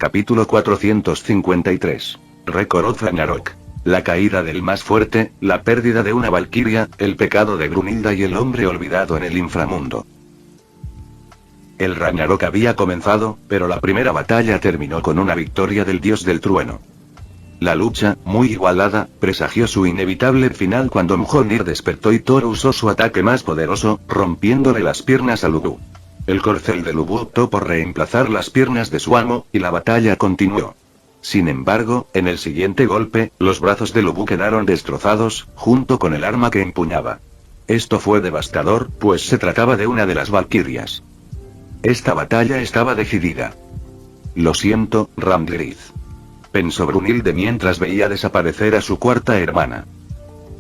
Capítulo 453. Record Ragnarok. La caída del más fuerte, la pérdida de una valquiria, el pecado de Brunilda y el hombre olvidado en el inframundo. El Ragnarok había comenzado, pero la primera batalla terminó con una victoria del dios del trueno. La lucha, muy igualada, presagió su inevitable final cuando Mjolnir despertó y Thor usó su ataque más poderoso, rompiéndole las piernas a Lubu. El corcel de Lubu optó por reemplazar las piernas de su amo, y la batalla continuó. Sin embargo, en el siguiente golpe, los brazos de Lubu quedaron destrozados, junto con el arma que empuñaba. Esto fue devastador, pues se trataba de una de las valquirias. Esta batalla estaba decidida. Lo siento, Ramdirith, pensó Brunilde mientras veía desaparecer a su cuarta hermana.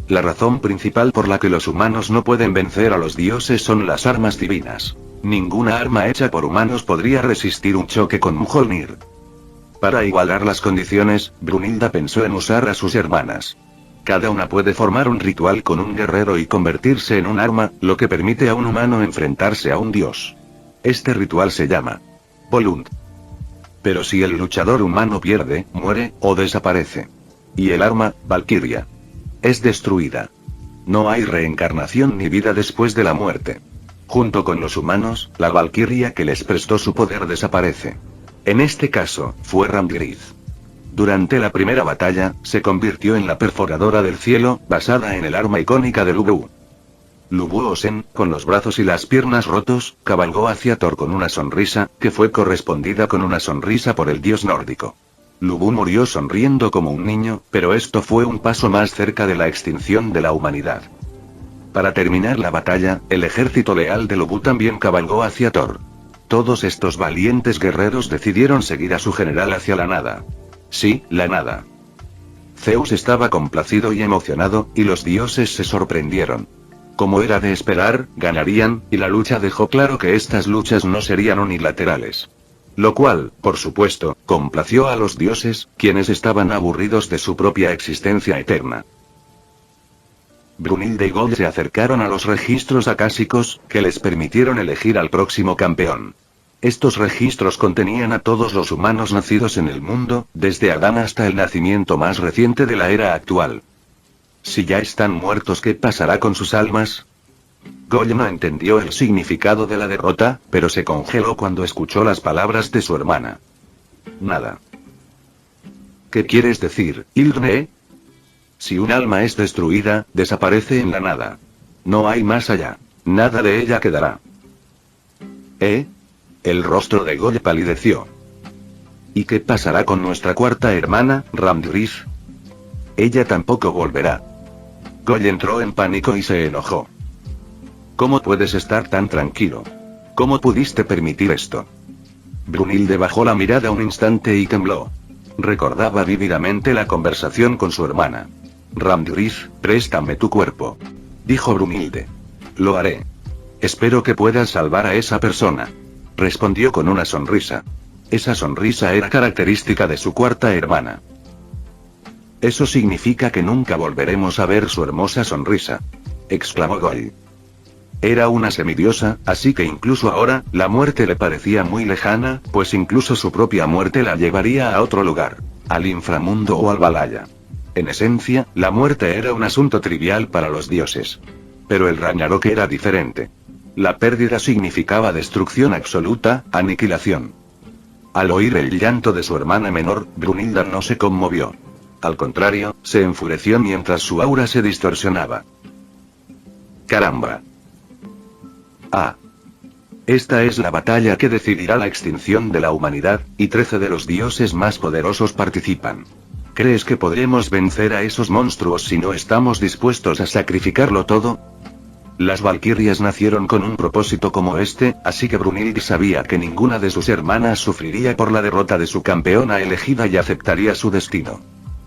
La razón principal por la que los humanos no pueden vencer a los dioses son las armas divinas. Ninguna arma hecha por humanos podría resistir un choque con Mjolnir. Para igualar las condiciones, Brunilda pensó en usar a sus hermanas. Cada una puede formar un ritual con un guerrero y convertirse en un arma, lo que permite a un humano enfrentarse a un dios. Este ritual se llama Volund. Pero si el luchador humano pierde, muere, o desaparece. Y el arma, Valquiria, es destruida. No hay reencarnación ni vida después de la muerte. Junto con los humanos, la valquiria que les prestó su poder desaparece. En este caso, fue Ramdirith. Durante la primera batalla, se convirtió en la perforadora del cielo, basada en el arma icónica de Lubu. Lubu Osen, con los brazos y las piernas rotos, cabalgó hacia Thor con una sonrisa, que fue correspondida con una sonrisa por el dios nórdico. Lubu murió sonriendo como un niño, pero esto fue un paso más cerca de la extinción de la humanidad. Para terminar la batalla, el ejército leal de Lubu también cabalgó hacia Thor. Todos estos valientes guerreros decidieron seguir a su general hacia la nada. Sí, la nada. Zeus estaba complacido y emocionado, y los dioses se sorprendieron. Como era de esperar, ganarían, y la lucha dejó claro que estas luchas no serían unilaterales. Lo cual, por supuesto, complació a los dioses, quienes estaban aburridos de su propia existencia eterna. Brunilde y Gold se acercaron a los registros acásicos, que les permitieron elegir al próximo campeón. Estos registros contenían a todos los humanos nacidos en el mundo, desde Adán hasta el nacimiento más reciente de la era actual. Si ya están muertos, ¿qué pasará con sus almas? Gold no entendió el significado de la derrota, pero se congeló cuando escuchó las palabras de su hermana. Nada. ¿Qué quieres decir, Hildne? Si un alma es destruida, desaparece en la nada. No hay más allá. Nada de ella quedará. El rostro de Gold palideció. ¿Y qué pasará con nuestra cuarta hermana, Ramdirith? Ella tampoco volverá. Gold entró en pánico y se enojó. ¿Cómo puedes estar tan tranquilo? ¿Cómo pudiste permitir esto? Brunilde bajó la mirada un instante y tembló. Recordaba vívidamente la conversación con su hermana. Ramdirith, préstame tu cuerpo, dijo Brunilde. Lo haré. Espero que puedas salvar a esa persona, respondió con una sonrisa. Esa sonrisa era característica de su cuarta hermana. Eso significa que nunca volveremos a ver su hermosa sonrisa, exclamó Gold. Era una semidiosa, así que incluso ahora, la muerte le parecía muy lejana, pues incluso su propia muerte la llevaría a otro lugar, al inframundo o al Valhalla. En esencia, la muerte era un asunto trivial para los dioses. Pero el Ragnarok era diferente. La pérdida significaba destrucción absoluta, aniquilación. Al oír el llanto de su hermana menor, Brunilda no se conmovió. Al contrario, se enfureció mientras su aura se distorsionaba. ¡Caramba! Esta es la batalla que decidirá la extinción de la humanidad, y 13 de los dioses más poderosos participan. ¿Crees que podremos vencer a esos monstruos si no estamos dispuestos a sacrificarlo todo? Las valquirias nacieron con un propósito como este, así que Brunilde sabía que ninguna de sus hermanas sufriría por la derrota de su campeona elegida y aceptaría su destino.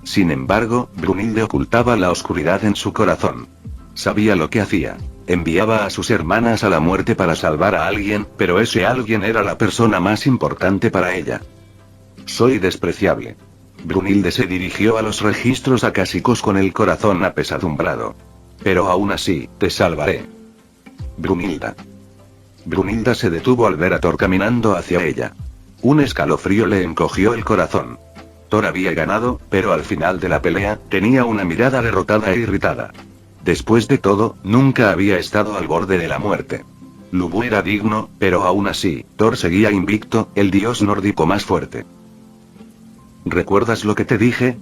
Sin embargo, Brunilde ocultaba la oscuridad en su corazón. Sabía lo que hacía. Enviaba a sus hermanas a la muerte para salvar a alguien, pero ese alguien era la persona más importante para ella. Soy despreciable. Brunilde se dirigió a los registros acásicos con el corazón apesadumbrado. Pero aún así, te salvaré. Brunilda. Brunilda se detuvo al ver a Thor caminando hacia ella. Un escalofrío le encogió el corazón. Thor había ganado, pero al final de la pelea, tenía una mirada derrotada e irritada. Después de todo, nunca había estado al borde de la muerte. Lubu era digno, pero aún así, Thor seguía invicto, el dios nórdico más fuerte. ¿Recuerdas lo que te dije?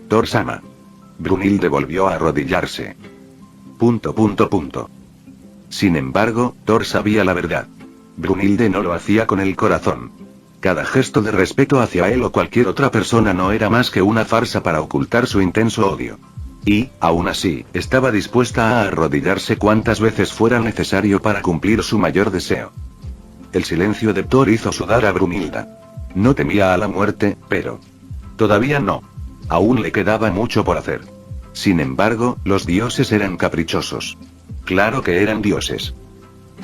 Thor-sama. Brunhilde volvió a arrodillarse. ... Sin embargo, Thor sabía la verdad. Brunhilde no lo hacía con el corazón. Cada gesto de respeto hacia él o cualquier otra persona no era más que una farsa para ocultar su intenso odio. Y, aún así, estaba dispuesta a arrodillarse cuantas veces fuera necesario para cumplir su mayor deseo. El silencio de Thor hizo sudar a Brunhilde. No temía a la muerte, pero... todavía no. Aún le quedaba mucho por hacer. Sin embargo, los dioses eran caprichosos. Claro que eran dioses.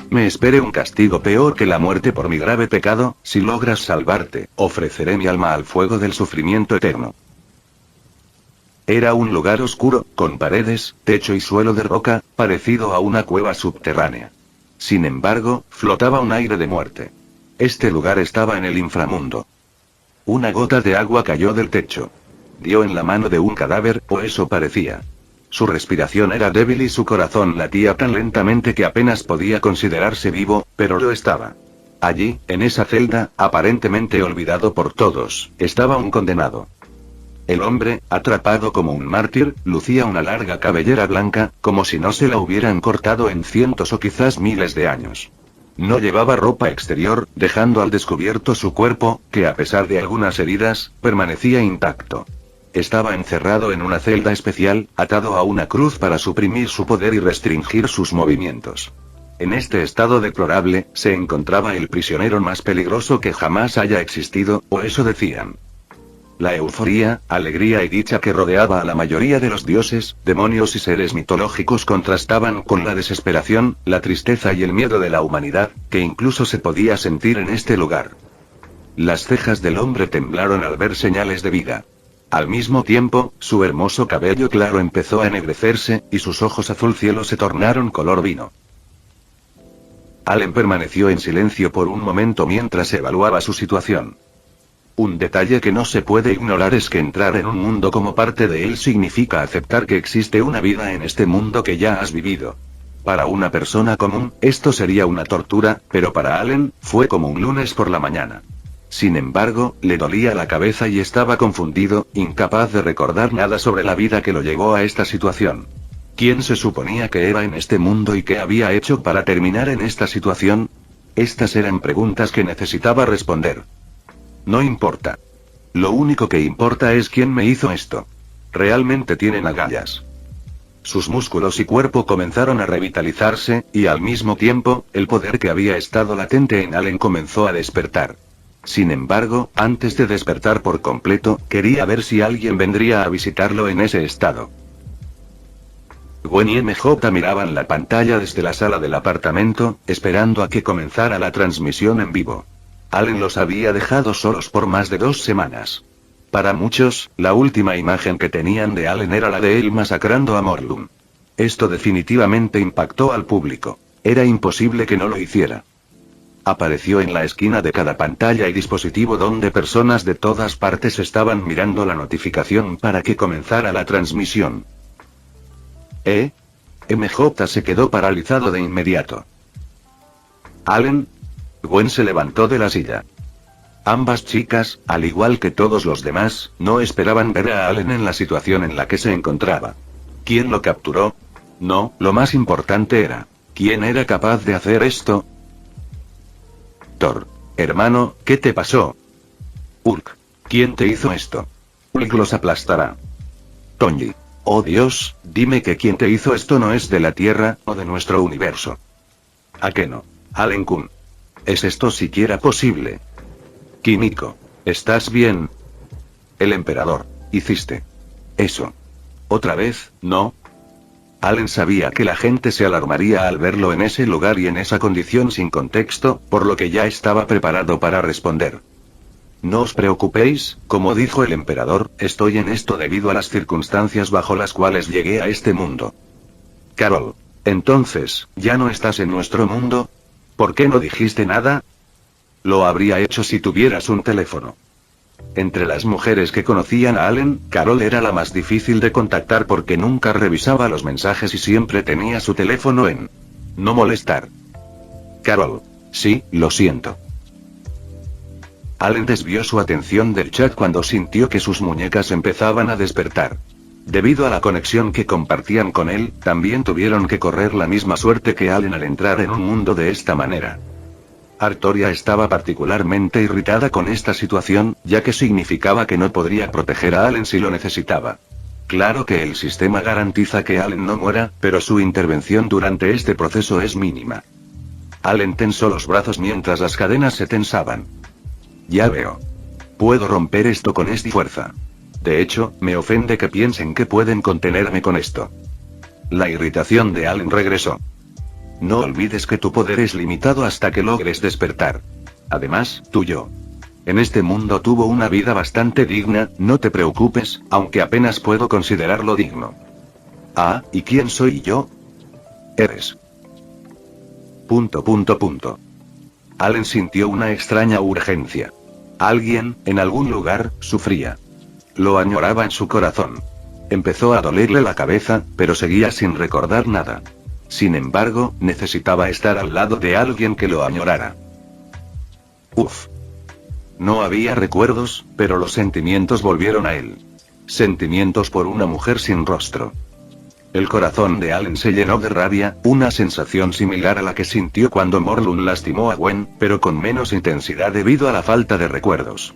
Me espere un castigo peor que la muerte por mi grave pecado, si logras salvarte, ofreceré mi alma al fuego del sufrimiento eterno. Era un lugar oscuro, con paredes, techo y suelo de roca, parecido a una cueva subterránea. Sin embargo, flotaba un aire de muerte. Este lugar estaba en el inframundo. Una gota de agua cayó del techo. Dio en la mano de un cadáver, o eso parecía. Su respiración era débil y su corazón latía tan lentamente que apenas podía considerarse vivo, pero lo estaba. Allí, en esa celda, aparentemente olvidado por todos, estaba un condenado. El hombre, atrapado como un mártir, lucía una larga cabellera blanca, como si no se la hubieran cortado en cientos o quizás miles de años. No llevaba ropa exterior, dejando al descubierto su cuerpo, que a pesar de algunas heridas, permanecía intacto. Estaba encerrado en una celda especial, atado a una cruz para suprimir su poder y restringir sus movimientos. En este estado deplorable, se encontraba el prisionero más peligroso que jamás haya existido, o eso decían. La euforía, alegría y dicha que rodeaba a la mayoría de los dioses, demonios y seres mitológicos contrastaban con la desesperación, la tristeza y el miedo de la humanidad, que incluso se podía sentir en este lugar. Las cejas del hombre temblaron al ver señales de vida. Al mismo tiempo, su hermoso cabello claro empezó a ennegrecerse, y sus ojos azul cielo se tornaron color vino. Allen permaneció en silencio por un momento mientras evaluaba su situación. Un detalle que no se puede ignorar es que entrar en un mundo como parte de él significa aceptar que existe una vida en este mundo que ya has vivido. Para una persona común, esto sería una tortura, pero para Allen, fue como un lunes por la mañana. Sin embargo, le dolía la cabeza y estaba confundido, incapaz de recordar nada sobre la vida que lo llevó a esta situación. ¿Quién se suponía que era en este mundo y qué había hecho para terminar en esta situación? Estas eran preguntas que necesitaba responder. No importa. Lo único que importa es quién me hizo esto. Realmente tienen agallas. Sus músculos y cuerpo comenzaron a revitalizarse, y al mismo tiempo, el poder que había estado latente en Allen comenzó a despertar. Sin embargo, antes de despertar por completo, quería ver si alguien vendría a visitarlo en ese estado. Gwen y MJ miraban la pantalla desde la sala del apartamento, esperando a que comenzara la transmisión en vivo. Allen los había dejado solos por más de 2 semanas. Para muchos, la última imagen que tenían de Allen era la de él masacrando a Morlun. Esto definitivamente impactó al público. Era imposible que no lo hiciera. Apareció en la esquina de cada pantalla y dispositivo donde personas de todas partes estaban mirando la notificación para que comenzara la transmisión. MJ se quedó paralizado de inmediato. Allen. Gwen se levantó de la silla. Ambas chicas, al igual que todos los demás, no esperaban ver a Allen en la situación en la que se encontraba. ¿Quién lo capturó? No, lo más importante era, ¿quién era capaz de hacer esto? Thor. Hermano, ¿qué te pasó? Hulk. ¿Quién te hizo esto? Hulk los aplastará. Tony. Oh Dios, dime que quien te hizo esto no es de la Tierra, o de nuestro universo. ¿A qué no? Allen-kun. ¿Es esto siquiera posible? Kimiko. ¿Estás bien? El emperador. ¿Hiciste eso otra vez, no? Allen sabía que la gente se alarmaría al verlo en ese lugar y en esa condición sin contexto, por lo que ya estaba preparado para responder. No os preocupéis, como dijo el emperador, estoy en esto debido a las circunstancias bajo las cuales llegué a este mundo. Carol. Entonces, ¿ya no estás en nuestro mundo? ¿Por qué no dijiste nada? Lo habría hecho si tuvieras un teléfono. Entre las mujeres que conocían a Allen, Carol era la más difícil de contactar porque nunca revisaba los mensajes y siempre tenía su teléfono en no molestar. Carol. Sí, lo siento. Allen desvió su atención del chat cuando sintió que sus muñecas empezaban a despertar. Debido a la conexión que compartían con él, también tuvieron que correr la misma suerte que Allen al entrar en un mundo de esta manera. Artoria estaba particularmente irritada con esta situación, ya que significaba que no podría proteger a Allen si lo necesitaba. Claro que el sistema garantiza que Allen no muera, pero su intervención durante este proceso es mínima. Allen tensó los brazos mientras las cadenas se tensaban. Ya veo. Puedo romper esto con esta fuerza. De hecho, me ofende que piensen que pueden contenerme con esto. La irritación de Allen regresó. No olvides que tu poder es limitado hasta que logres despertar. Además, tuyo. En este mundo tuvo una vida bastante digna, no te preocupes, aunque apenas puedo considerarlo digno. Ah, ¿y quién soy yo? Eres. ... Allen sintió una extraña urgencia. Alguien, en algún lugar, sufría. Lo añoraba en su corazón. Empezó a dolerle la cabeza, pero seguía sin recordar nada. Sin embargo, necesitaba estar al lado de alguien que lo añorara. Uf. No había recuerdos, pero los sentimientos volvieron a él. Sentimientos por una mujer sin rostro. El corazón de Allen se llenó de rabia, una sensación similar a la que sintió cuando Morlun lastimó a Gwen, pero con menos intensidad debido a la falta de recuerdos.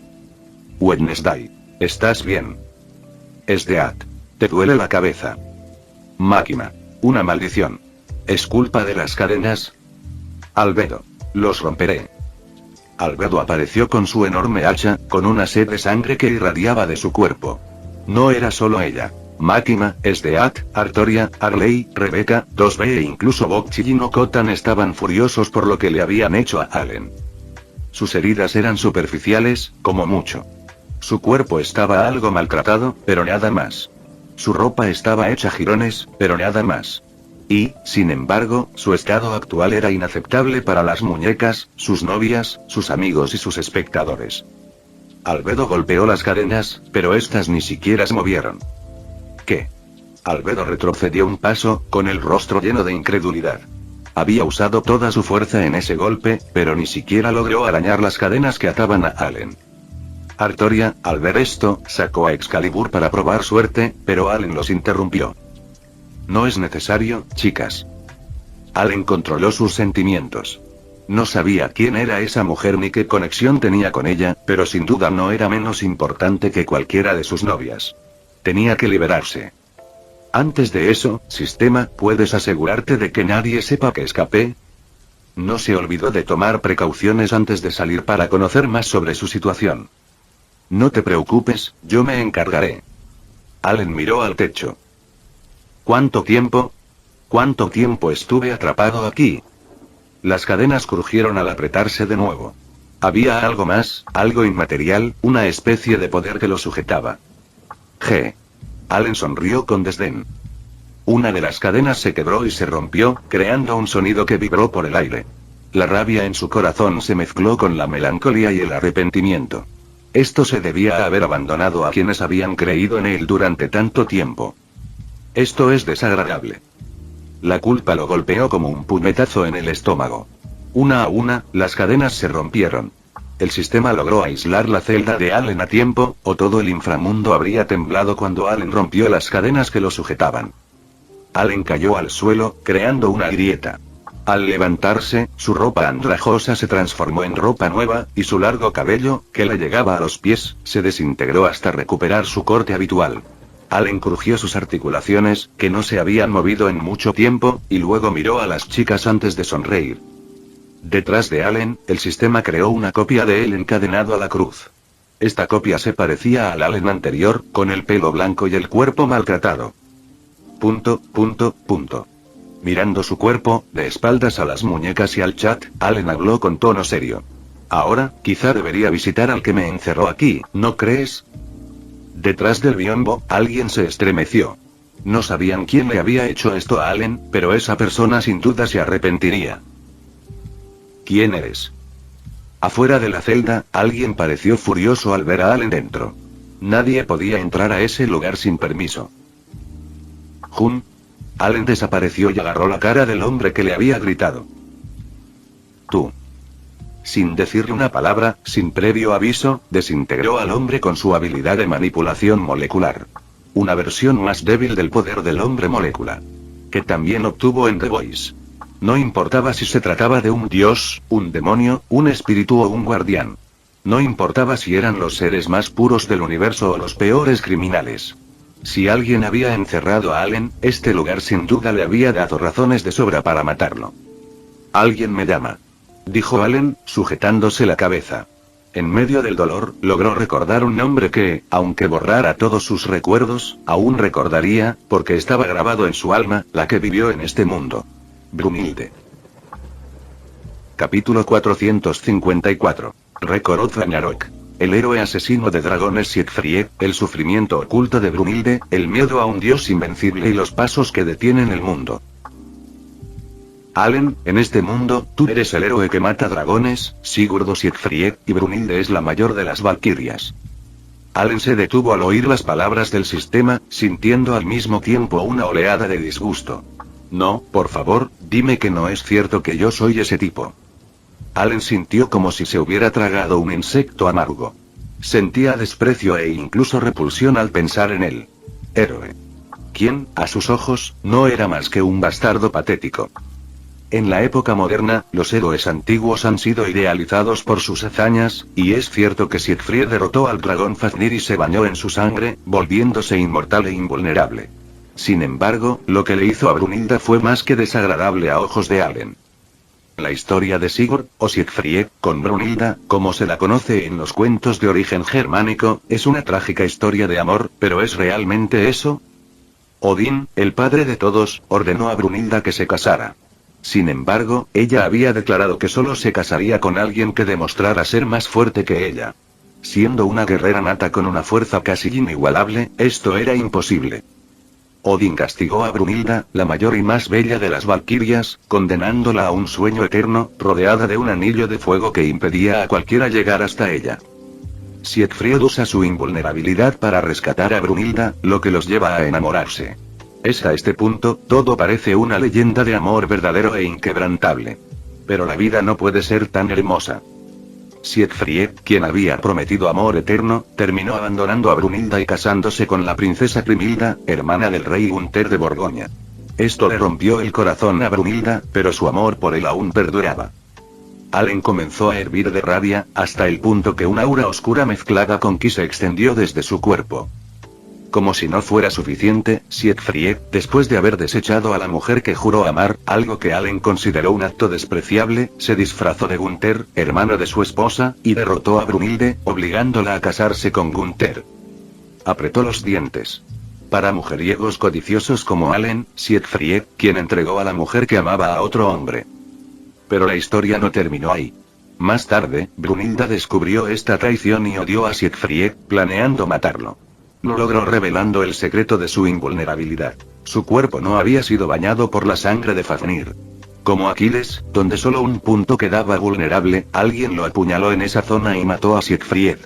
Wednesday. ¿Estás bien? Esdeat. ¿Te duele la cabeza? Máquina. Una maldición. ¿Es culpa de las cadenas? Albedo. Los romperé. Albedo apareció con su enorme hacha, con una sed de sangre que irradiaba de su cuerpo. No era solo ella. Máquina, Esdeat, Artoria, Arley, Rebecca, 2B e incluso Bokchi y Nokotan estaban furiosos por lo que le habían hecho a Allen. Sus heridas eran superficiales, como mucho. Su cuerpo estaba algo maltratado, pero nada más. Su ropa estaba hecha jirones, pero nada más. Y, sin embargo, su estado actual era inaceptable para las muñecas, sus novias, sus amigos y sus espectadores. Albedo golpeó las cadenas, pero estas ni siquiera se movieron. ¿Qué? Albedo retrocedió un paso, con el rostro lleno de incredulidad. Había usado toda su fuerza en ese golpe, pero ni siquiera logró arañar las cadenas que ataban a Allen. Artoria, al ver esto, sacó a Excalibur para probar suerte, pero Allen los interrumpió. No es necesario, chicas. Allen controló sus sentimientos. No sabía quién era esa mujer ni qué conexión tenía con ella, pero sin duda no era menos importante que cualquiera de sus novias. Tenía que liberarse. Antes de eso, sistema, ¿puedes asegurarte de que nadie sepa que escapé? No se olvidó de tomar precauciones antes de salir para conocer más sobre su situación. No te preocupes, yo me encargaré. Allen miró al techo. ¿Cuánto tiempo? ¿Cuánto tiempo estuve atrapado aquí? Las cadenas crujieron al apretarse de nuevo. Había algo más, algo inmaterial, una especie de poder que lo sujetaba. G. Allen sonrió con desdén. Una de las cadenas se quebró y se rompió, creando un sonido que vibró por el aire. La rabia en su corazón se mezcló con la melancolía y el arrepentimiento. Esto se debía a haber abandonado a quienes habían creído en él durante tanto tiempo. Esto es desagradable. La culpa lo golpeó como un puñetazo en el estómago. Una a una, las cadenas se rompieron. El sistema logró aislar la celda de Allen a tiempo, o todo el inframundo habría temblado cuando Allen rompió las cadenas que lo sujetaban. Allen cayó al suelo, creando una grieta. Al levantarse, su ropa andrajosa se transformó en ropa nueva, y su largo cabello, que le llegaba a los pies, se desintegró hasta recuperar su corte habitual. Allen crujió sus articulaciones, que no se habían movido en mucho tiempo, y luego miró a las chicas antes de sonreír. Detrás de Allen, el sistema creó una copia de él encadenado a la cruz. Esta copia se parecía al Allen anterior, con el pelo blanco y el cuerpo maltratado. Mirando su cuerpo, de espaldas a las muñecas y al chat, Allen habló con tono serio. Ahora, quizá debería visitar al que me encerró aquí, ¿no crees? Detrás del biombo, alguien se estremeció. No sabían quién le había hecho esto a Allen, pero esa persona sin duda se arrepentiría. ¿Quién eres? Afuera de la celda, alguien pareció furioso al ver a Allen dentro. Nadie podía entrar a ese lugar sin permiso. Jun. Allen desapareció y agarró la cara del hombre que le había gritado. Tú. Sin decirle una palabra, sin previo aviso, desintegró al hombre con su habilidad de manipulación molecular. Una versión más débil del poder del hombre molécula. Que también obtuvo en The Voice. No importaba si se trataba de un dios, un demonio, un espíritu o un guardián. No importaba si eran los seres más puros del universo o los peores criminales. Si alguien había encerrado a Allen, este lugar sin duda le había dado razones de sobra para matarlo. Alguien me llama, dijo Allen, sujetándose la cabeza. En medio del dolor, logró recordar un nombre que, aunque borrara todos sus recuerdos, aún recordaría, porque estaba grabado en su alma, la que vivió en este mundo. Brunhilde. Capítulo 454. Record Ragnarok. El héroe asesino de dragones Siegfried, el sufrimiento oculto de Brunhilde, el miedo a un dios invencible y los pasos que detienen el mundo. Allen, en este mundo, tú eres el héroe que mata dragones, Sigurd o Siegfried, y Brunhilde es la mayor de las valquirias. Allen se detuvo al oír las palabras del sistema, sintiendo al mismo tiempo una oleada de disgusto. No, por favor, dime que no es cierto que yo soy ese tipo. Allen sintió como si se hubiera tragado un insecto amargo. Sentía desprecio e incluso repulsión al pensar en él. Héroe. Quien, a sus ojos, no era más que un bastardo patético. En la época moderna, los héroes antiguos han sido idealizados por sus hazañas, y es cierto que Siegfried derrotó al dragón Fafnir y se bañó en su sangre, volviéndose inmortal e invulnerable. Sin embargo, lo que le hizo a Brunhilde fue más que desagradable a ojos de Allen. La historia de Sigurd, o Siegfried, con Brunhilde, como se la conoce en los cuentos de origen germánico, es una trágica historia de amor, pero ¿es realmente eso? Odín, el padre de todos, ordenó a Brunhilde que se casara. Sin embargo, ella había declarado que solo se casaría con alguien que demostrara ser más fuerte que ella. Siendo una guerrera nata con una fuerza casi inigualable, esto era imposible. Odín castigó a Brunhilde, la mayor y más bella de las valquirias, condenándola a un sueño eterno, rodeada de un anillo de fuego que impedía a cualquiera llegar hasta ella. Siegfried usa su invulnerabilidad para rescatar a Brunhilde, lo que los lleva a enamorarse. Es a este punto, todo parece una leyenda de amor verdadero e inquebrantable. Pero la vida no puede ser tan hermosa. Siegfried, quien había prometido amor eterno, terminó abandonando a Brunhilde y casándose con la princesa Grimhilda, hermana del rey Gunther de Borgoña. Esto le rompió el corazón a Brunhilde, pero su amor por él aún perduraba. Allen comenzó a hervir de rabia, hasta el punto que una aura oscura mezclada con ki se extendió desde su cuerpo. Como si no fuera suficiente, Siegfried, después de haber desechado a la mujer que juró amar, algo que Allen consideró un acto despreciable, se disfrazó de Gunther, hermano de su esposa, y derrotó a Brunhilde, obligándola a casarse con Gunther. Apretó los dientes. Para mujeriegos codiciosos como Allen, Siegfried, quien entregó a la mujer que amaba a otro hombre. Pero la historia no terminó ahí. Más tarde, Brunhilde descubrió esta traición y odió a Siegfried, planeando matarlo. Lo logró revelando el secreto de su invulnerabilidad. Su cuerpo no había sido bañado por la sangre de Fafnir. Como Aquiles, donde solo un punto quedaba vulnerable, alguien lo apuñaló en esa zona y mató a Siegfried.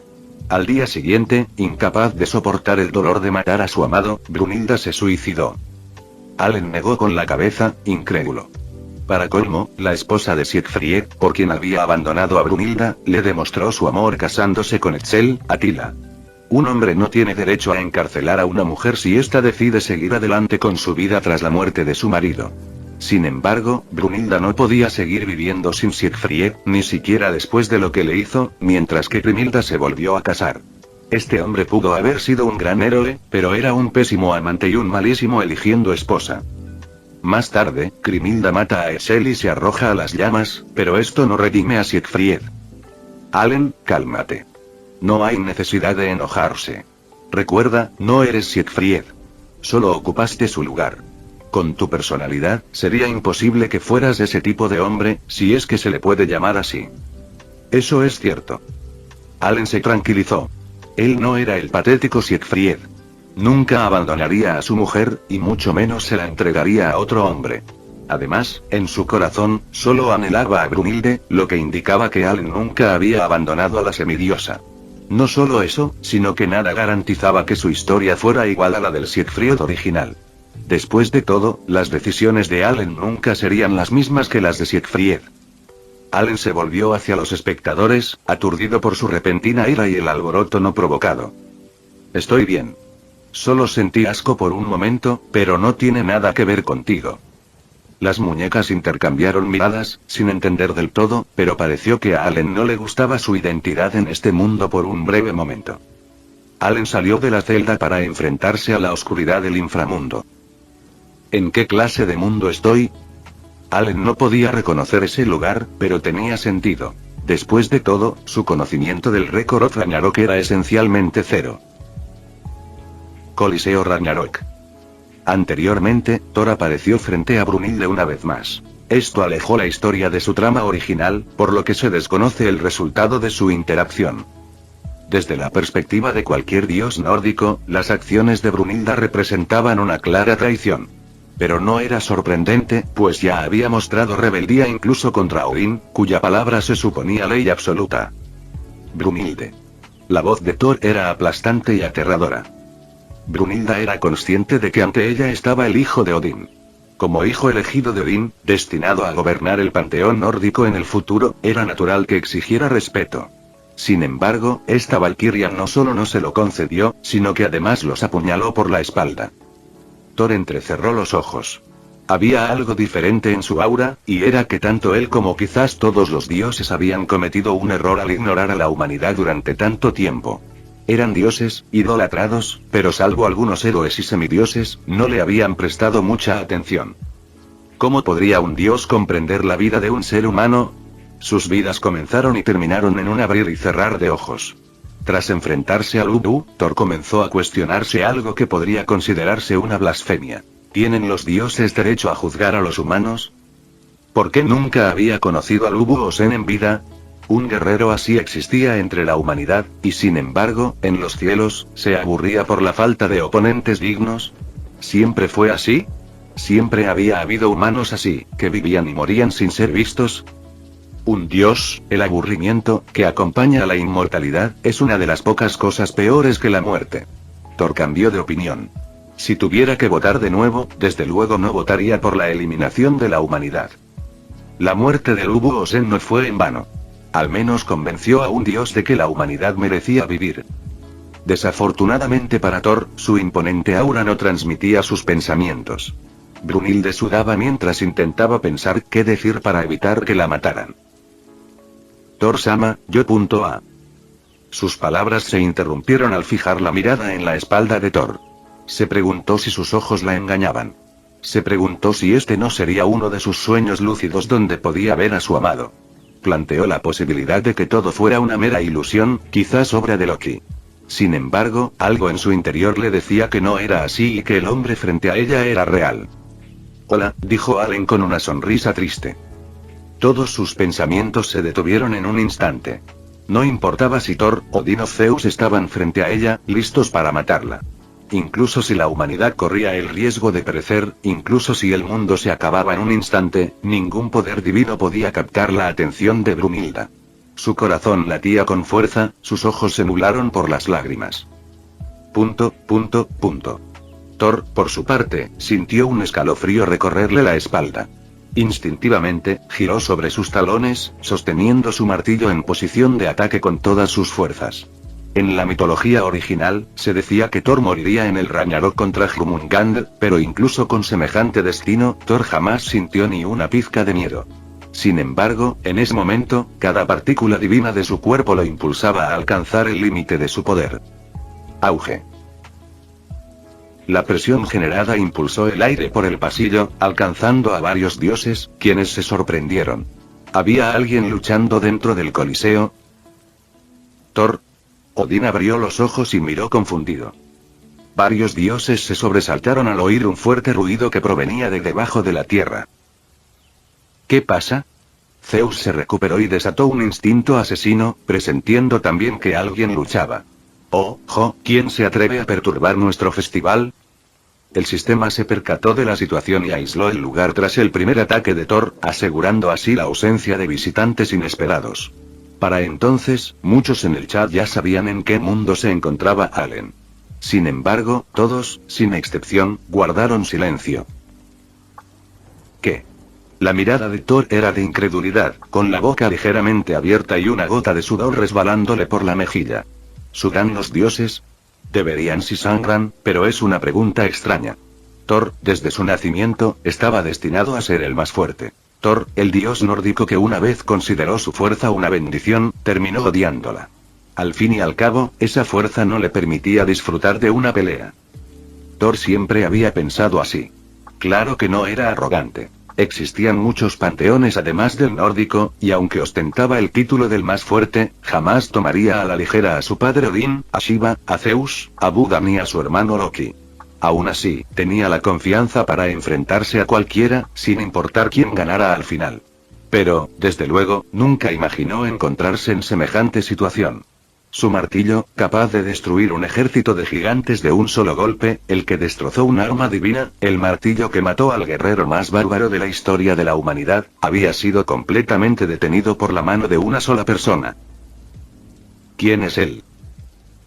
Al día siguiente, incapaz de soportar el dolor de matar a su amado, Brunhilde se suicidó. Allen negó con la cabeza, incrédulo. Para colmo, la esposa de Siegfried, por quien había abandonado a Brunhilde, le demostró su amor casándose con Etzel, Atila. Un hombre no tiene derecho a encarcelar a una mujer si ésta decide seguir adelante con su vida tras la muerte de su marido. Sin embargo, Brunhilde no podía seguir viviendo sin Siegfried, ni siquiera después de lo que le hizo, mientras que Grimhilda se volvió a casar. Este hombre pudo haber sido un gran héroe, pero era un pésimo amante y un malísimo eligiendo esposa. Más tarde, Grimhilda mata a Etzel y se arroja a las llamas, pero esto no redime a Siegfried. Allen, cálmate. No hay necesidad de enojarse. Recuerda, no eres Siegfried. Solo ocupaste su lugar. Con tu personalidad, sería imposible que fueras ese tipo de hombre, si es que se le puede llamar así. Eso es cierto. Allen se tranquilizó. Él no era el patético Siegfried. Nunca abandonaría a su mujer, y mucho menos se la entregaría a otro hombre. Además, en su corazón, solo anhelaba a Brunhilde, lo que indicaba que Allen nunca había abandonado a la semidiosa. No solo eso, sino que nada garantizaba que su historia fuera igual a la del Siegfried original. Después de todo, las decisiones de Allen nunca serían las mismas que las de Siegfried. Allen se volvió hacia los espectadores, aturdido por su repentina ira y el alboroto no provocado. Estoy bien. Solo sentí asco por un momento, pero no tiene nada que ver contigo. Las muñecas intercambiaron miradas, sin entender del todo, pero pareció que a Allen no le gustaba su identidad en este mundo por un breve momento. Allen salió de la celda para enfrentarse a la oscuridad del inframundo. ¿En qué clase de mundo estoy? Allen no podía reconocer ese lugar, pero tenía sentido. Después de todo, su conocimiento del récord Ragnarok era esencialmente cero. Coliseo Ragnarok. Anteriormente, Thor apareció frente a Brunhilde una vez más. Esto alejó la historia de su trama original, por lo que se desconoce el resultado de su interacción. Desde la perspectiva de cualquier dios nórdico, las acciones de Brunhilde representaban una clara traición. Pero no era sorprendente, pues ya había mostrado rebeldía incluso contra Odín, cuya palabra se suponía ley absoluta. Brunhilde. La voz de Thor era aplastante y aterradora. Brunhilde era consciente de que ante ella estaba el hijo de Odín. Como hijo elegido de Odín, destinado a gobernar el panteón nórdico en el futuro, era natural que exigiera respeto. Sin embargo, esta valquiria no solo no se lo concedió, sino que además los apuñaló por la espalda. Thor entrecerró los ojos. Había algo diferente en su aura, y era que tanto él como quizás todos los dioses habían cometido un error al ignorar a la humanidad durante tanto tiempo. Eran dioses, idolatrados, pero salvo algunos héroes y semidioses, no le habían prestado mucha atención. ¿Cómo podría un dios comprender la vida de un ser humano? Sus vidas comenzaron y terminaron en un abrir y cerrar de ojos. Tras enfrentarse al Ubu, Thor comenzó a cuestionarse algo que podría considerarse una blasfemia. ¿Tienen los dioses derecho a juzgar a los humanos? ¿Por qué nunca había conocido al Ubu Osen en vida? Un guerrero así existía entre la humanidad, y sin embargo, en los cielos, ¿se aburría por la falta de oponentes dignos? ¿Siempre fue así? ¿Siempre había habido humanos así, que vivían y morían sin ser vistos? Un dios, el aburrimiento, que acompaña a la inmortalidad, es una de las pocas cosas peores que la muerte. Thor cambió de opinión. Si tuviera que votar de nuevo, desde luego no votaría por la eliminación de la humanidad. La muerte del Ubu Osen no fue en vano. Al menos convenció a un dios de que la humanidad merecía vivir. Desafortunadamente para Thor, su imponente aura no transmitía sus pensamientos. Brunhilde sudaba mientras intentaba pensar qué decir para evitar que la mataran. Thor-sama, yo.a. Sus palabras se interrumpieron al fijar la mirada en la espalda de Thor. Se preguntó si sus ojos la engañaban. Se preguntó si este no sería uno de sus sueños lúcidos donde podía ver a su amado. Planteó la posibilidad de que todo fuera una mera ilusión, quizás obra de Loki. Sin embargo, algo en su interior le decía que no era así y que el hombre frente a ella era real. Hola, dijo Allen con una sonrisa triste. Todos sus pensamientos se detuvieron en un instante. No importaba si Thor, Odín o Zeus estaban frente a ella, listos para matarla. Incluso si la humanidad corría el riesgo de perecer, incluso si el mundo se acababa en un instante, ningún poder divino podía captar la atención de Brunhilde. Su corazón latía con fuerza, sus ojos se nublaron por las lágrimas. Thor, por su parte, sintió un escalofrío recorrerle la espalda. Instintivamente, giró sobre sus talones, sosteniendo su martillo en posición de ataque con todas sus fuerzas. En la mitología original, se decía que Thor moriría en el Ragnarok contra Jormungand, pero incluso con semejante destino, Thor jamás sintió ni una pizca de miedo. Sin embargo, en ese momento, cada partícula divina de su cuerpo lo impulsaba a alcanzar el límite de su poder. Auge. La presión generada impulsó el aire por el pasillo, alcanzando a varios dioses, quienes se sorprendieron. ¿Había alguien luchando dentro del Coliseo? Thor. Odín abrió los ojos y miró confundido. Varios dioses se sobresaltaron al oír un fuerte ruido que provenía de debajo de la tierra. ¿Qué pasa? Zeus se recuperó y desató un instinto asesino, presintiendo también que alguien luchaba. Oh, ¿quién se atreve a perturbar nuestro festival? El sistema se percató de la situación y aisló el lugar tras el primer ataque de Thor, asegurando así la ausencia de visitantes inesperados. Para entonces, muchos en el chat ya sabían en qué mundo se encontraba Allen. Sin embargo, todos, sin excepción, guardaron silencio. ¿Qué? La mirada de Thor era de incredulidad, con la boca ligeramente abierta y una gota de sudor resbalándole por la mejilla. ¿Sudan los dioses? Deberían si sangran, pero es una pregunta extraña. Thor, desde su nacimiento, estaba destinado a ser el más fuerte. Thor, el dios nórdico que una vez consideró su fuerza una bendición, terminó odiándola. Al fin y al cabo, esa fuerza no le permitía disfrutar de una pelea. Thor siempre había pensado así. Claro que no era arrogante. Existían muchos panteones además del nórdico, y aunque ostentaba el título del más fuerte, jamás tomaría a la ligera a su padre Odín, a Shiva, a Zeus, a Buda ni a su hermano Loki. Aún así, tenía la confianza para enfrentarse a cualquiera, sin importar quién ganara al final. Pero, desde luego, nunca imaginó encontrarse en semejante situación. Su martillo, capaz de destruir un ejército de gigantes de un solo golpe, el que destrozó un arma divina, el martillo que mató al guerrero más bárbaro de la historia de la humanidad, había sido completamente detenido por la mano de una sola persona. ¿Quién es él?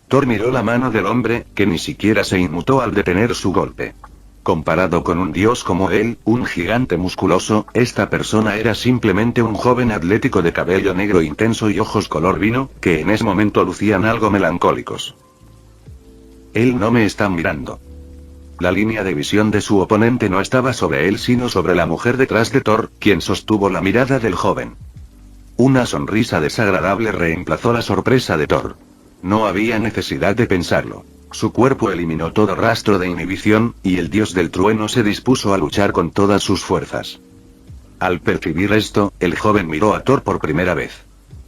Thor miró la mano del hombre, que ni siquiera se inmutó al detener su golpe. Comparado con un dios como él, un gigante musculoso, esta persona era simplemente un joven atlético de cabello negro intenso y ojos color vino, que en ese momento lucían algo melancólicos. Él no me está mirando. La línea de visión de su oponente no estaba sobre él sino sobre la mujer detrás de Thor, quien sostuvo la mirada del joven. Una sonrisa desagradable reemplazó la sorpresa de Thor. No había necesidad de pensarlo. Su cuerpo eliminó todo rastro de inhibición, y el dios del trueno se dispuso a luchar con todas sus fuerzas. Al percibir esto, el joven miró a Thor por primera vez.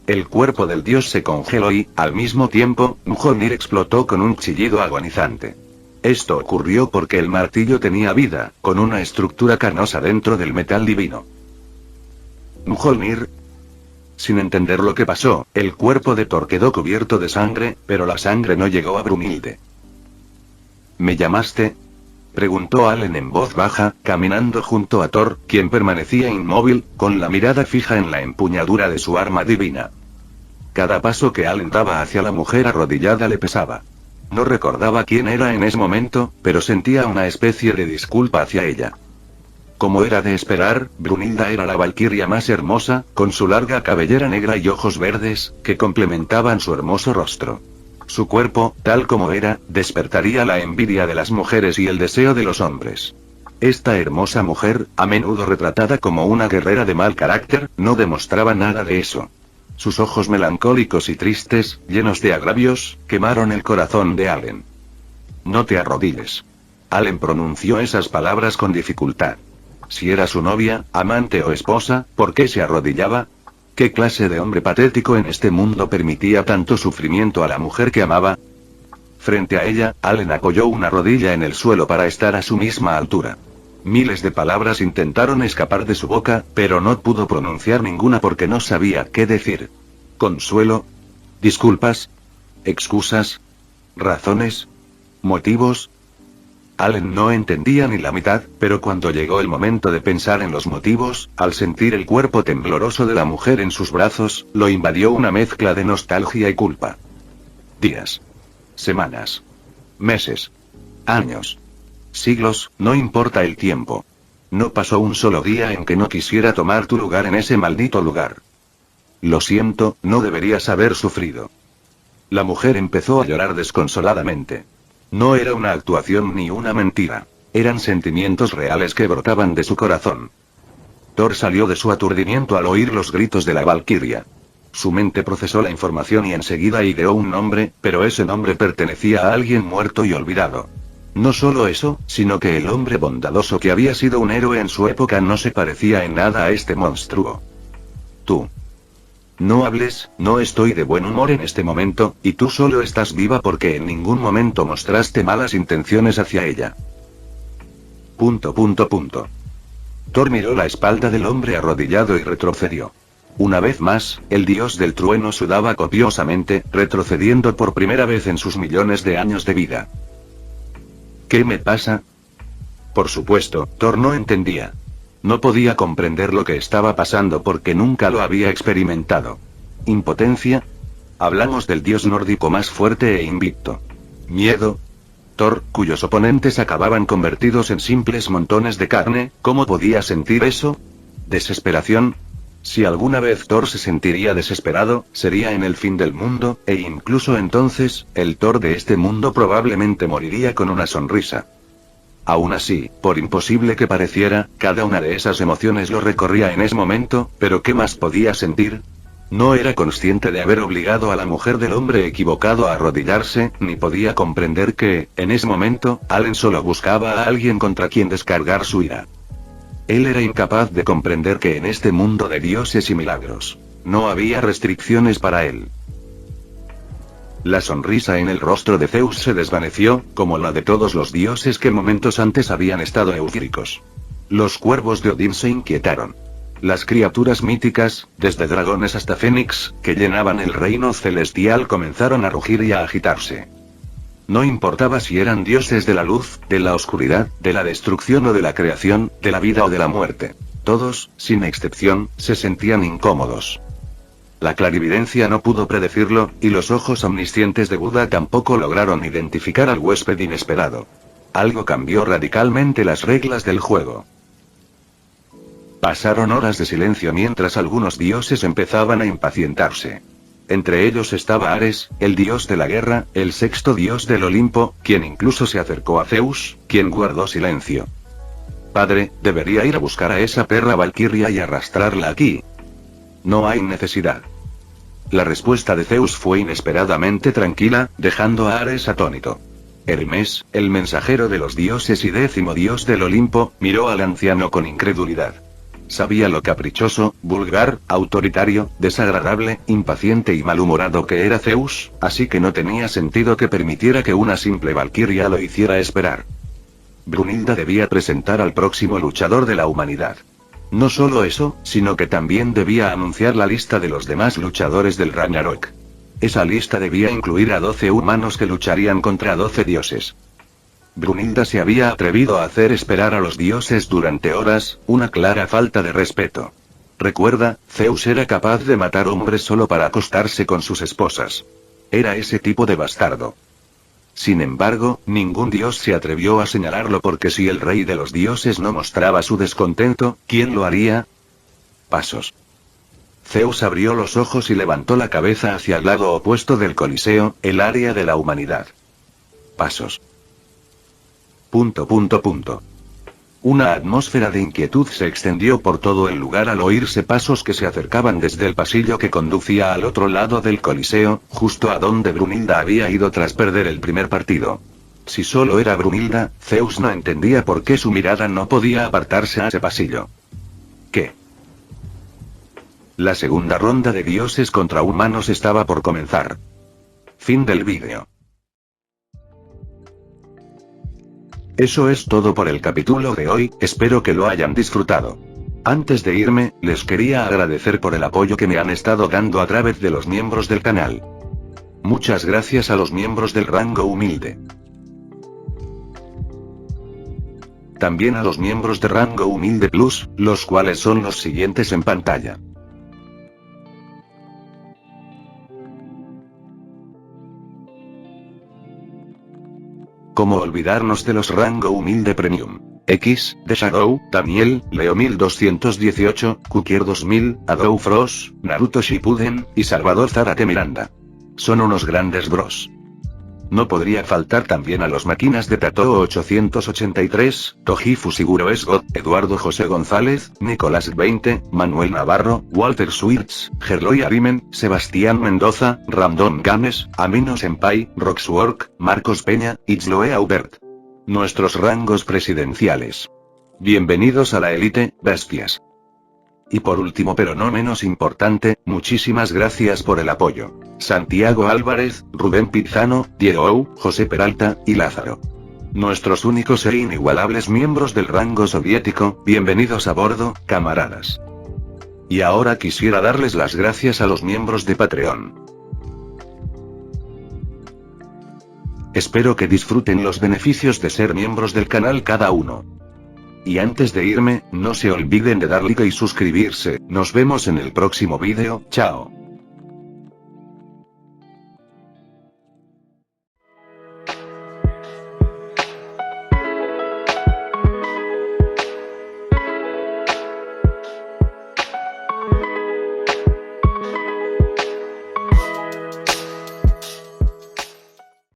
El cuerpo del dios se congeló y, al mismo tiempo, Mjolnir explotó con un chillido agonizante. Esto ocurrió porque el martillo tenía vida, con una estructura carnosa dentro del metal divino. Mjolnir. Sin entender lo que pasó, el cuerpo de Thor quedó cubierto de sangre, pero la sangre no llegó a Brunhilde. ¿Me llamaste? Preguntó Allen en voz baja, caminando junto a Thor, quien permanecía inmóvil, con la mirada fija en la empuñadura de su arma divina. Cada paso que Allen daba hacia la mujer arrodillada le pesaba. No recordaba quién era en ese momento, pero sentía una especie de disculpa hacia ella. Como era de esperar, Brunhilda era la valquiria más hermosa, con su larga cabellera negra y ojos verdes, que complementaban su hermoso rostro. Su cuerpo, tal como era, despertaría la envidia de las mujeres y el deseo de los hombres. Esta hermosa mujer, a menudo retratada como una guerrera de mal carácter, no demostraba nada de eso. Sus ojos melancólicos y tristes, llenos de agravios, quemaron el corazón de Allen. No te arrodilles. Allen pronunció esas palabras con dificultad. Si era su novia, amante o esposa, ¿por qué se arrodillaba? ¿Qué clase de hombre patético en este mundo permitía tanto sufrimiento a la mujer que amaba? Frente a ella, Allen apoyó una rodilla en el suelo para estar a su misma altura. Miles de palabras intentaron escapar de su boca, pero no pudo pronunciar ninguna porque no sabía qué decir. ¿Consuelo? ¿Disculpas? ¿Excusas? ¿Razones? ¿Motivos? Allen no entendía ni la mitad, pero cuando llegó el momento de pensar en los motivos, al sentir el cuerpo tembloroso de la mujer en sus brazos, lo invadió una mezcla de nostalgia y culpa. Días. Semanas. Meses. Años. Siglos, no importa el tiempo. No pasó un solo día en que no quisiera tomar tu lugar en ese maldito lugar. Lo siento, no deberías haber sufrido. La mujer empezó a llorar desconsoladamente. No era una actuación ni una mentira. Eran sentimientos reales que brotaban de su corazón. Thor salió de su aturdimiento al oír los gritos de la valquiria. Su mente procesó la información y enseguida ideó un nombre, pero ese nombre pertenecía a alguien muerto y olvidado. No solo eso, sino que el hombre bondadoso que había sido un héroe en su época no se parecía en nada a este monstruo. Tú. No hables, no estoy de buen humor en este momento, y tú solo estás viva porque en ningún momento mostraste malas intenciones hacia ella. ... Thor miró la espalda del hombre arrodillado y retrocedió. Una vez más, el dios del trueno sudaba copiosamente, retrocediendo por primera vez en sus millones de años de vida. ¿Qué me pasa? Por supuesto, Thor no entendía. No podía comprender lo que estaba pasando porque nunca lo había experimentado. ¿Impotencia? Hablamos del dios nórdico más fuerte e invicto. ¿Miedo? Thor, cuyos oponentes acababan convertidos en simples montones de carne, ¿cómo podía sentir eso? ¿Desesperación? Si alguna vez Thor se sentiría desesperado, sería en el fin del mundo, e incluso entonces, el Thor de este mundo probablemente moriría con una sonrisa. Aún así, por imposible que pareciera, cada una de esas emociones lo recorría en ese momento, pero ¿qué más podía sentir? No era consciente de haber obligado a la mujer del hombre equivocado a arrodillarse, ni podía comprender que, en ese momento, Allen solo buscaba a alguien contra quien descargar su ira. Él era incapaz de comprender que en este mundo de dioses y milagros, no había restricciones para él. La sonrisa en el rostro de Zeus se desvaneció, como la de todos los dioses que momentos antes habían estado eufóricos. Los cuervos de Odín se inquietaron. Las criaturas míticas, desde dragones hasta fénix, que llenaban el reino celestial comenzaron a rugir y a agitarse. No importaba si eran dioses de la luz, de la oscuridad, de la destrucción o de la creación, de la vida o de la muerte. Todos, sin excepción, se sentían incómodos. La clarividencia no pudo predecirlo, y los ojos omniscientes de Buda tampoco lograron identificar al huésped inesperado. Algo cambió radicalmente las reglas del juego. Pasaron horas de silencio mientras algunos dioses empezaban a impacientarse. Entre ellos estaba Ares, el dios de la guerra, el sexto dios del Olimpo, quien incluso se acercó a Zeus, quien guardó silencio. Padre, debería ir a buscar a esa perra valquiria y arrastrarla aquí. No hay necesidad. La respuesta de Zeus fue inesperadamente tranquila, dejando a Ares atónito. Hermes, el mensajero de los dioses y 10º dios del Olimpo, miró al anciano con incredulidad. Sabía lo caprichoso, vulgar, autoritario, desagradable, impaciente y malhumorado que era Zeus, así que no tenía sentido que permitiera que una simple valquiria lo hiciera esperar. Brunilda debía presentar al próximo luchador de la humanidad. No solo eso, sino que también debía anunciar la lista de los demás luchadores del Ragnarok. Esa lista debía incluir a 12 humanos que lucharían contra 12 dioses. Brunilda se había atrevido a hacer esperar a los dioses durante horas, una clara falta de respeto. Recuerda, Zeus era capaz de matar hombres solo para acostarse con sus esposas. Era ese tipo de bastardo. Sin embargo, ningún dios se atrevió a señalarlo porque si el rey de los dioses no mostraba su descontento, ¿quién lo haría? Pasos. Zeus abrió los ojos y levantó la cabeza hacia el lado opuesto del Coliseo, el área de la humanidad. Pasos. ... Una atmósfera de inquietud se extendió por todo el lugar al oírse pasos que se acercaban desde el pasillo que conducía al otro lado del Coliseo, justo a donde Brunilda había ido tras perder el primer partido. Si solo era Brunilda, Zeus no entendía por qué su mirada no podía apartarse a ese pasillo. ¿Qué? La segunda ronda de dioses contra humanos estaba por comenzar. Fin del vídeo. Eso es todo por el capítulo de hoy, espero que lo hayan disfrutado. Antes de irme, les quería agradecer por el apoyo que me han estado dando a través de los miembros del canal. Muchas gracias a los miembros del rango humilde. También a los miembros de rango humilde plus, los cuales son los siguientes en pantalla. ¿Cómo olvidarnos de los rango humilde premium? X, The Shadow, Daniel, Leo 1218, Kukier 2000, Adou Frost, Naruto Shippuden, y Salvador Zárate Miranda. Son unos grandes bros. No podría faltar también a los máquinas de Tato 883, Toji Fusiguro Esgot, Eduardo José González, Nicolás 20, Manuel Navarro, Walter Schwirtz, Gerloy Arimen, Sebastián Mendoza, Random Games, Amino Senpai, Roxwork, Marcos Peña, Itzloe Aubert. Nuestros rangos presidenciales. Bienvenidos a la élite, bestias. Y por último pero no menos importante, muchísimas gracias por el apoyo. Santiago Álvarez, Rubén Pizano, Diego, José Peralta, y Lázaro. Nuestros únicos e inigualables miembros del rango soviético, bienvenidos a bordo, camaradas. Y ahora quisiera darles las gracias a los miembros de Patreon. Espero que disfruten los beneficios de ser miembros del canal cada uno. Y antes de irme, no se olviden de dar like y suscribirse. Nos vemos en el próximo vídeo, chao.